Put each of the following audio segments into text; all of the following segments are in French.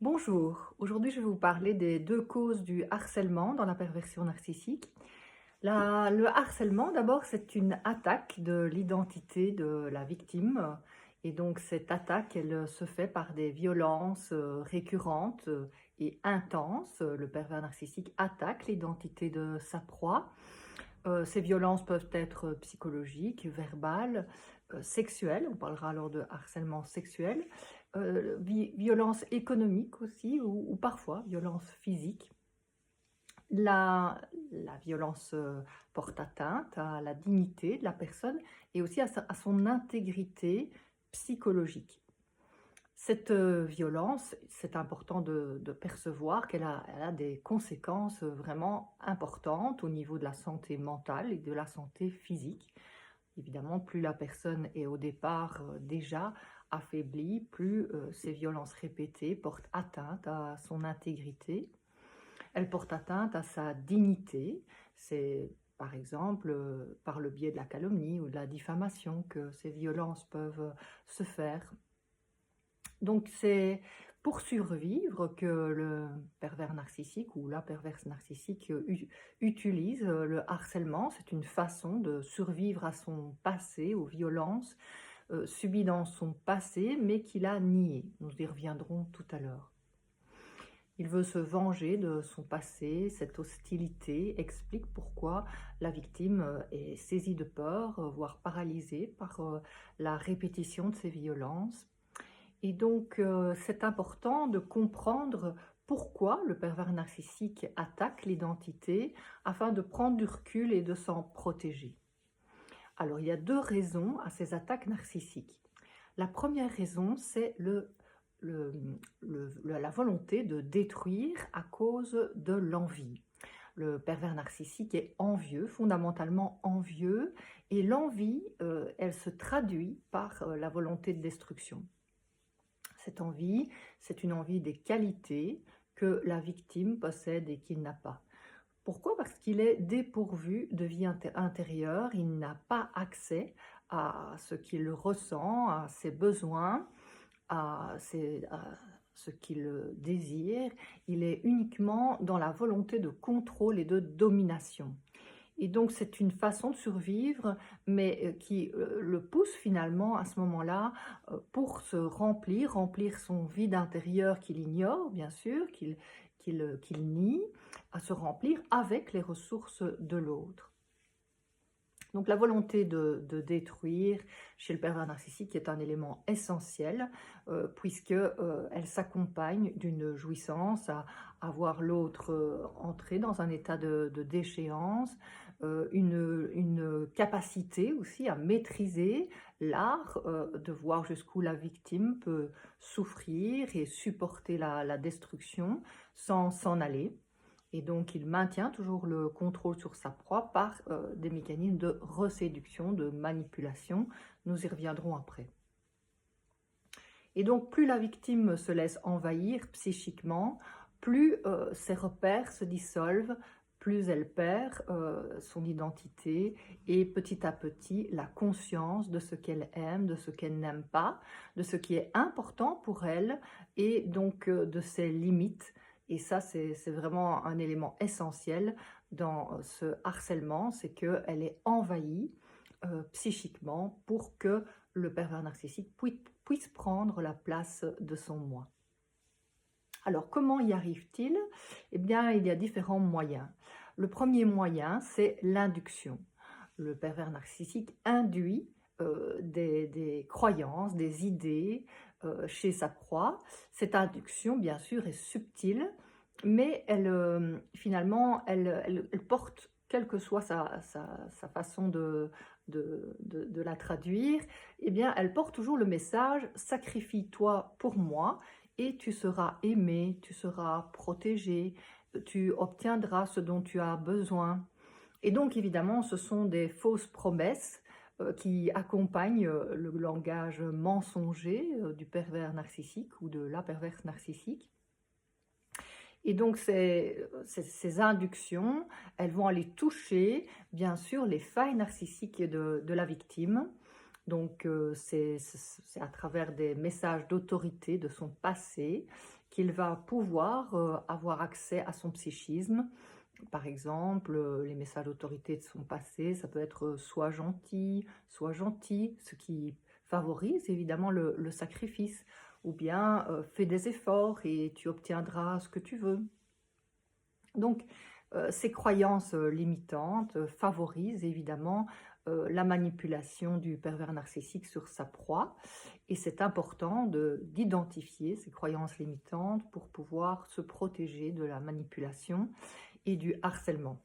Bonjour, aujourd'hui je vais vous parler des deux causes du harcèlement dans la perversion narcissique. Le harcèlement, d'abord, c'est une attaque de l'identité de la victime. Et donc cette attaque, elle se fait par des violences récurrentes et intenses. Le pervers narcissique attaque l'identité de sa proie. Ces violences peuvent être psychologiques, verbales, sexuelles, on parlera alors de harcèlement sexuel, violence économique aussi, ou parfois violence physique. La violence porte atteinte à la dignité de la personne et aussi à son intégrité psychologique. Cette violence, c'est important de percevoir elle a des conséquences vraiment importantes au niveau de la santé mentale et de la santé physique. Évidemment, plus la personne est au départ déjà affaiblie, plus ces violences répétées portent atteinte à son intégrité. Elles portent atteinte à sa dignité. C'est par exemple par le biais de la calomnie ou de la diffamation que ces violences peuvent se faire. Donc c'est pour survivre que le pervers narcissique ou la perverse narcissique utilise le harcèlement. C'est une façon de survivre à son passé, aux violences subies dans son passé, mais qu'il a niées. Nous y reviendrons tout à l'heure. Il veut se venger de son passé. Cette hostilité explique pourquoi la victime est saisie de peur, voire paralysée par la répétition de ces violences. Et donc, c'est important de comprendre pourquoi le pervers narcissique attaque l'identité afin de prendre du recul et de s'en protéger. Alors, il y a deux raisons à ces attaques narcissiques. La première raison, c'est la volonté de détruire à cause de l'envie. Le pervers narcissique est envieux, fondamentalement envieux, et l'envie, elle se traduit par la volonté de destruction. Cette envie, c'est une envie des qualités que la victime possède et qu'il n'a pas. Pourquoi? Parce qu'il est dépourvu de vie intérieure, il n'a pas accès à ce qu'il ressent, à ses besoins, à ce qu'il désire. Il est uniquement dans la volonté de contrôle et de domination. Et donc, c'est une façon de survivre, mais qui le pousse finalement à ce moment-là pour se remplir son vide intérieur qu'il ignore, bien sûr, qu'il nie, à se remplir avec les ressources de l'autre. Donc la volonté de détruire chez le pervers narcissique est un élément essentiel puisqu'elle s'accompagne d'une jouissance à voir l'autre entrer dans un état de déchéance, une capacité aussi à maîtriser l'art de voir jusqu'où la victime peut souffrir et supporter la destruction sans s'en aller. Et donc, il maintient toujours le contrôle sur sa proie par des mécanismes de reséduction, de manipulation. Nous y reviendrons après. Et donc, plus la victime se laisse envahir psychiquement, plus ses repères se dissolvent, plus elle perd son identité et petit à petit la conscience de ce qu'elle aime, de ce qu'elle n'aime pas, de ce qui est important pour elle et donc de ses limites. Et ça, c'est vraiment un élément essentiel dans ce harcèlement, c'est qu'elle est envahie psychiquement pour que le pervers narcissique puisse prendre la place de son moi. Alors, comment y arrive-t-il? Eh bien, il y a différents moyens. Le premier moyen, c'est l'induction. Le pervers narcissique induit des croyances, des idées chez sa proie. Cette induction, bien sûr, est subtile, mais finalement, elle porte, quelle que soit sa façon de la traduire, eh bien, elle porte toujours le message « sacrifie-toi pour moi » et tu seras aimé, tu seras protégé, tu obtiendras ce dont tu as besoin. Et donc, évidemment, ce sont des fausses promesses qui accompagnent le langage mensonger du pervers narcissique ou de la perverse narcissique. Et donc, ces inductions, elles vont aller toucher, bien sûr, les failles narcissiques de la victime. Donc, c'est à travers des messages d'autorité de son passé qu'il va pouvoir avoir accès à son psychisme. Par exemple, les messages d'autorité de son passé, ça peut être sois gentil, ce qui favorise évidemment le sacrifice, ou bien fais des efforts et tu obtiendras ce que tu veux. Donc, ces croyances limitantes favorisent évidemment la manipulation du pervers narcissique sur sa proie, et c'est important d'identifier ces croyances limitantes pour pouvoir se protéger de la manipulation et du harcèlement.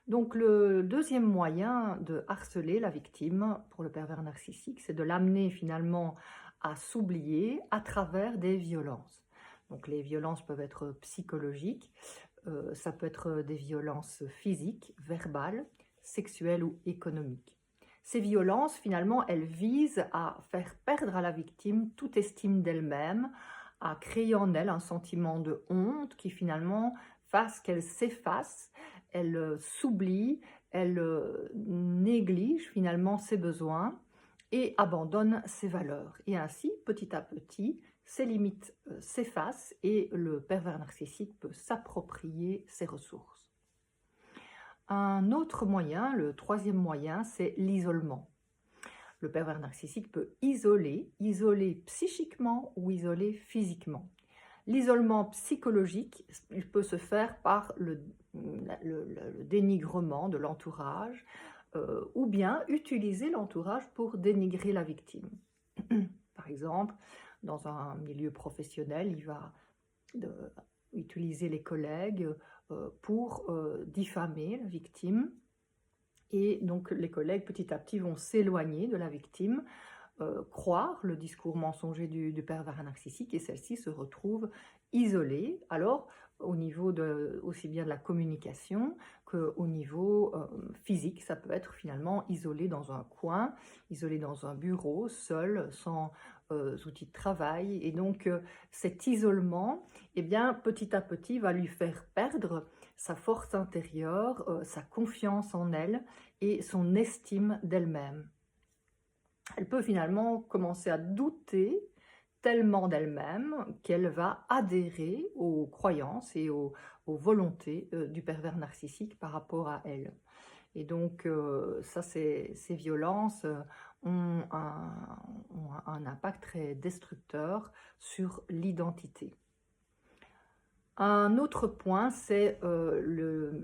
Donc le deuxième moyen de harceler la victime pour le pervers narcissique, c'est de l'amener finalement à s'oublier à travers des violences. Donc les violences peuvent être psychologiques, ça peut être des violences physiques, verbales, sexuelles ou économiques. Ces violences, finalement, elles visent à faire perdre à la victime toute estime d'elle-même, à créer en elle un sentiment de honte qui finalement fasse qu'elle s'efface, elle s'oublie, elle néglige finalement ses besoins et abandonne ses valeurs. Et ainsi, petit à petit, ses limites s'effacent et le pervers narcissique peut s'approprier ses ressources. Un autre moyen, le troisième moyen, c'est l'isolement. Le pervers narcissique peut isoler psychiquement ou isoler physiquement. L'isolement psychologique, il peut se faire par le dénigrement de l'entourage ou bien utiliser l'entourage pour dénigrer la victime. Par exemple, dans un milieu professionnel, il va utiliser les collègues pour diffamer la victime. Et donc les collègues petit à petit vont s'éloigner de la victime, croire le discours mensonger du pervers narcissique, et celle-ci se retrouve isolée. Alors au niveau aussi bien de la communication qu'au niveau physique, ça peut être finalement isolé dans un coin, isolé dans un bureau, seul, sans outils de travail. Et donc cet isolement, eh bien, petit à petit va lui faire perdre sa force intérieure, sa confiance en elle et son estime d'elle-même. Elle peut finalement commencer à douter tellement d'elle-même qu'elle va adhérer aux croyances et aux volontés du pervers narcissique par rapport à elle. Et donc, ces violences ont un impact très destructeur sur l'identité. Un autre point, c'est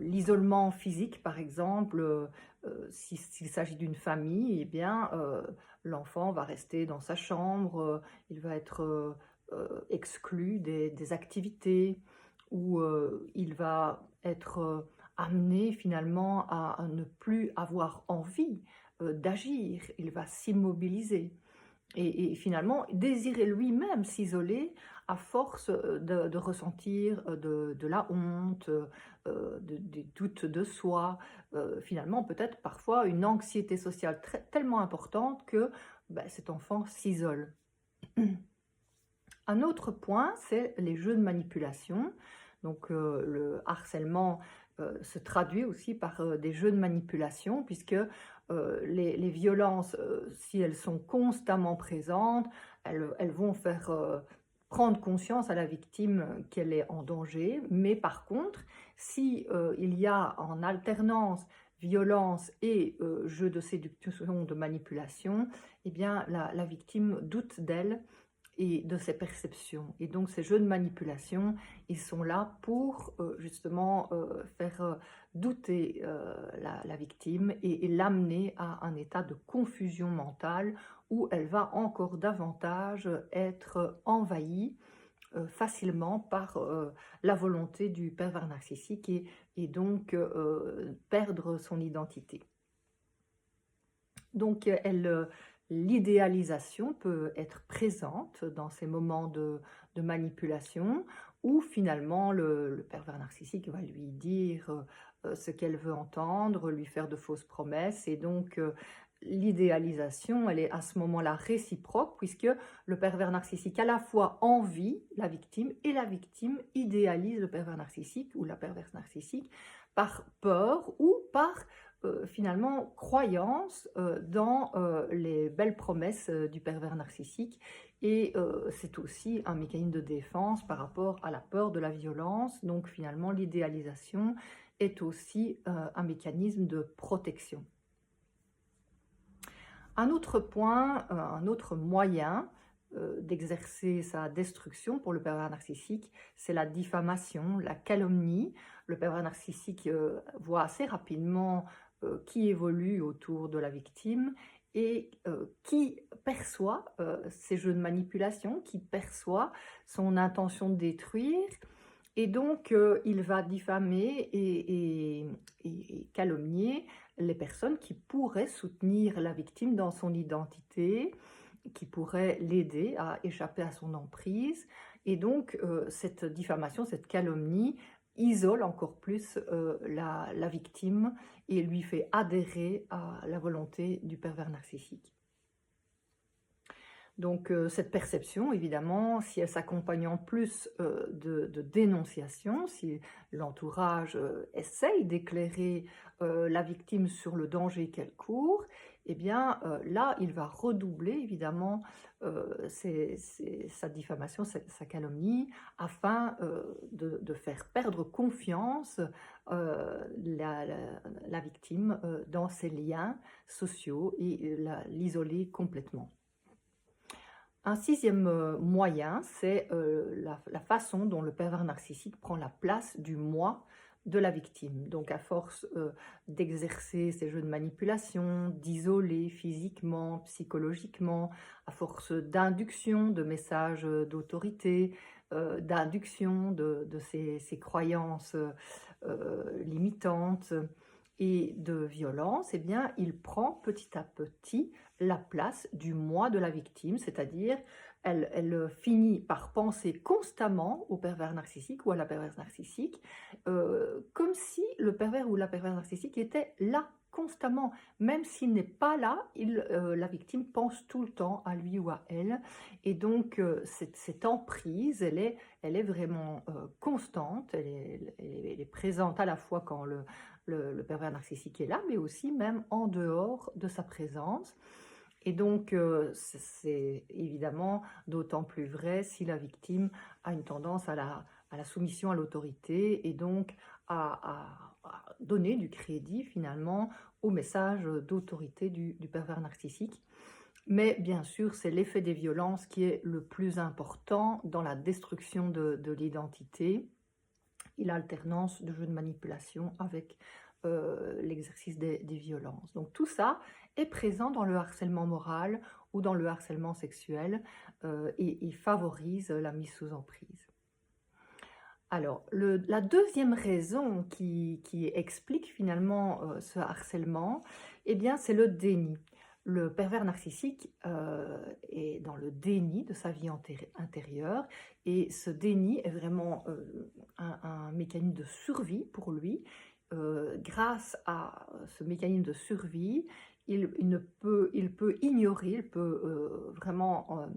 l'isolement physique, par exemple. S'il s'agit d'une famille, eh bien, l'enfant va rester dans sa chambre, il va être exclu des activités, ou il va être amené finalement à ne plus avoir envie d'agir, il va s'immobiliser. Et finalement, désirer lui-même s'isoler à force de ressentir de la honte, des doutes de soi, finalement peut-être parfois une anxiété sociale tellement importante que cet enfant s'isole. Un autre point, c'est les jeux de manipulation. Donc le harcèlement se traduit aussi par des jeux de manipulation, puisque les violences, si elles sont constamment présentes, elles vont faire prendre conscience à la victime qu'elle est en danger. Mais par contre, si il y a en alternance violence et jeu de séduction, de manipulation, eh bien la victime doute d'elle et de ses perceptions. Et donc ces jeux de manipulation, ils sont là pour justement faire douter la victime et l'amener à un état de confusion mentale où elle va encore davantage être envahie facilement par la volonté du pervers narcissique et donc perdre son identité. Donc l'idéalisation peut être présente dans ces moments de manipulation où finalement le pervers narcissique va lui dire ce qu'elle veut entendre, lui faire de fausses promesses, et donc l'idéalisation, elle est à ce moment-là réciproque, puisque le pervers narcissique à la fois envie la victime et la victime idéalise le pervers narcissique ou la perverse narcissique par peur ou par finalement croyance dans les belles promesses du pervers narcissique et c'est aussi un mécanisme de défense par rapport à la peur de la violence. Donc finalement, l'idéalisation est aussi un mécanisme de protection. Un autre point, un autre moyen d'exercer sa destruction pour le pervers narcissique, c'est la diffamation, la calomnie. Le pervers narcissique voit assez rapidement qui évolue autour de la victime et qui perçoit ces jeux de manipulation, qui perçoit son intention de détruire. Et donc, il va diffamer et calomnier les personnes qui pourraient soutenir la victime dans son identité, qui pourraient l'aider à échapper à son emprise. Et donc, cette diffamation, cette calomnie isole encore plus la victime et lui fait adhérer à la volonté du pervers narcissique. Donc cette perception, évidemment, si elle s'accompagne en plus de dénonciation, si l'entourage essaye d'éclairer la victime sur le danger qu'elle court, eh bien là, il va redoubler évidemment sa diffamation, sa calomnie, afin de faire perdre confiance la victime dans ses liens sociaux et l'isoler complètement. Un sixième moyen, c'est la façon dont le pervers narcissique prend la place du moi de la victime. Donc à force d'exercer ces jeux de manipulation, d'isoler physiquement, psychologiquement, à force d'induction de messages d'autorité, d'induction de ces croyances limitantes et de violence, eh bien, il prend petit à petit la place du moi de la victime, c'est-à-dire elle finit par penser constamment au pervers narcissique ou à la perverse narcissique, comme si le pervers ou la perverse narcissique était là constamment. Même s'il n'est pas là, la victime pense tout le temps à lui ou à elle. Et donc, cette emprise, elle est vraiment constante, elle est présente à la fois quand le pervers narcissique est là, mais aussi même en dehors de sa présence. Et donc, c'est évidemment d'autant plus vrai si la victime a une tendance à la soumission à l'autorité et donc à donner du crédit finalement au message d'autorité du pervers narcissique. Mais bien sûr, c'est l'effet des violences qui est le plus important dans la destruction de l'identité et l'alternance de jeux de manipulation avec l'exercice des violences. Donc tout ça est présent dans le harcèlement moral ou dans le harcèlement sexuel et favorise la mise sous emprise. Alors, la deuxième raison qui explique finalement ce harcèlement, eh bien, c'est le déni. Le pervers narcissique est dans le déni de sa vie intérieure et ce déni est vraiment un mécanisme de survie pour lui. Grâce à ce mécanisme de survie, il peut ignorer, il peut vraiment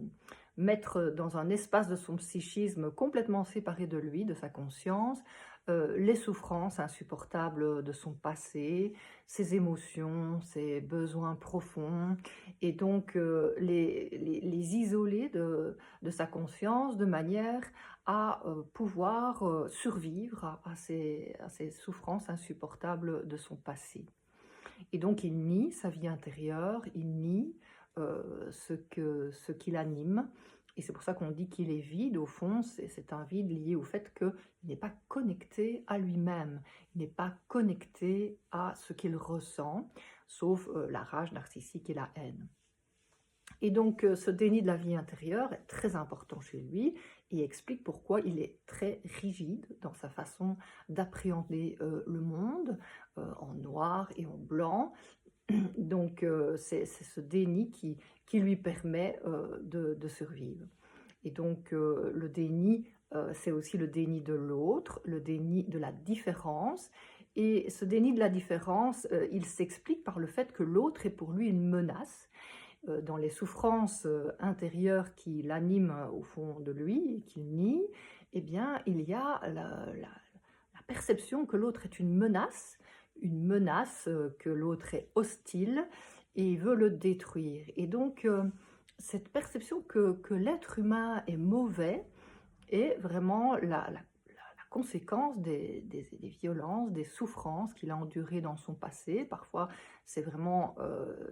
mettre dans un espace de son psychisme complètement séparé de lui, de sa conscience, les souffrances insupportables de son passé, ses émotions, ses besoins profonds, et donc les isoler de sa conscience de manière à pouvoir survivre à ces souffrances insupportables de son passé. Et donc il nie sa vie intérieure, il nie ce qui l'anime. Et c'est pour ça qu'on dit qu'il est vide, au fond, c'est un vide lié au fait qu'il n'est pas connecté à lui-même, il n'est pas connecté à ce qu'il ressent, sauf la rage narcissique et la haine. Et donc ce déni de la vie intérieure est très important chez lui et explique pourquoi il est très rigide dans sa façon d'appréhender le monde, en noir et en blanc. Donc c'est ce déni qui lui permet de survivre. Et donc le déni, c'est aussi le déni de l'autre, le déni de la différence. Et ce déni de la différence, il s'explique par le fait que l'autre est pour lui une menace. Dans les souffrances intérieures qui l'animent au fond de lui et qu'il nie, eh bien, il y a la perception que l'autre est une menace une menace, que l'autre est hostile et veut le détruire. Et donc, cette perception que l'être humain est mauvais est vraiment la conséquence des violences, des souffrances qu'il a endurées dans son passé. Parfois, c'est vraiment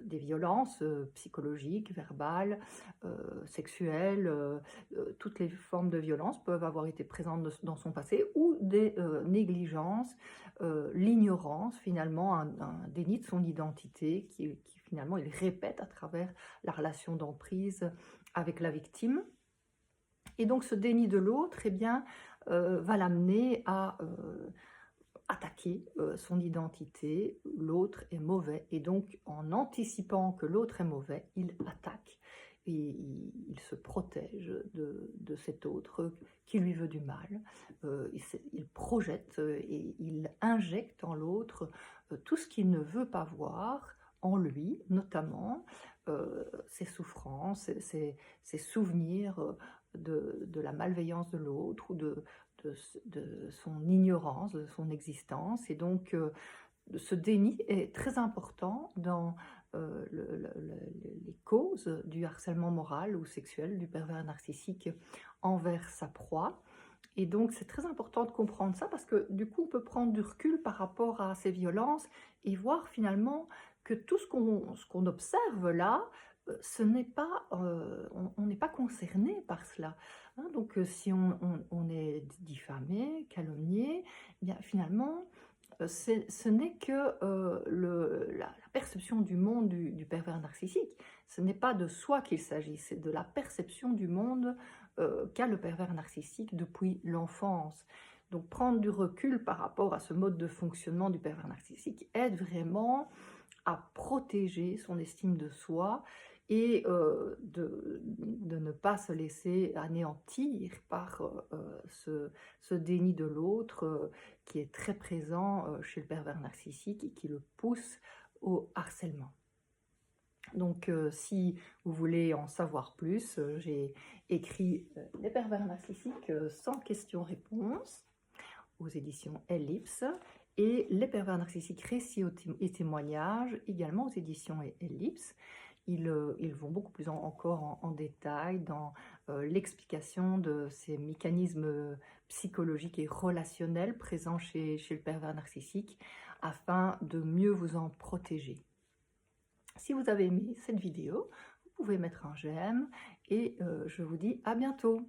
des violences psychologiques, verbales, sexuelles. Toutes les formes de violence peuvent avoir été présentes dans son passé, ou des négligences, l'ignorance, finalement, un déni de son identité qui finalement il répète à travers la relation d'emprise avec la victime. Et donc ce déni de l'autre, eh bien, va l'amener à attaquer son identité. L'autre est mauvais, et donc en anticipant que l'autre est mauvais, il attaque et il se protège de cet autre qui lui veut du mal. Il projette et il injecte en l'autre tout ce qu'il ne veut pas voir en lui, notamment ses souffrances, ses souvenirs de la malveillance de l'autre, ou de son ignorance, de son existence. Et donc, ce déni est très important dans les causes du harcèlement moral ou sexuel du pervers narcissique envers sa proie. Et donc, c'est très important de comprendre ça, parce que du coup, on peut prendre du recul par rapport à ces violences et voir finalement que tout ce qu'on observe là, ce n'est pas, on n'est pas concerné par cela. Hein. Donc, si on est diffamé, calomnié, eh bien, finalement, ce n'est que la perception du monde du pervers narcissique. Ce n'est pas de soi qu'il s'agit, c'est de la perception du monde qu'a le pervers narcissique depuis l'enfance. Donc prendre du recul par rapport à ce mode de fonctionnement du pervers narcissique aide vraiment à protéger son estime de soi, et de ne pas se laisser anéantir par ce déni de l'autre qui est très présent chez le pervers narcissique et qui le pousse au harcèlement. Donc, si vous voulez en savoir plus, j'ai écrit Les pervers narcissiques sans questions-réponses aux éditions Ellipse, et Les pervers narcissiques, récits et témoignages, également aux éditions Ellipse. Ils vont beaucoup plus encore en détail dans l'explication de ces mécanismes psychologiques et relationnels présents chez le pervers narcissique, afin de mieux vous en protéger. Si vous avez aimé cette vidéo, vous pouvez mettre un j'aime, et je vous dis à bientôt.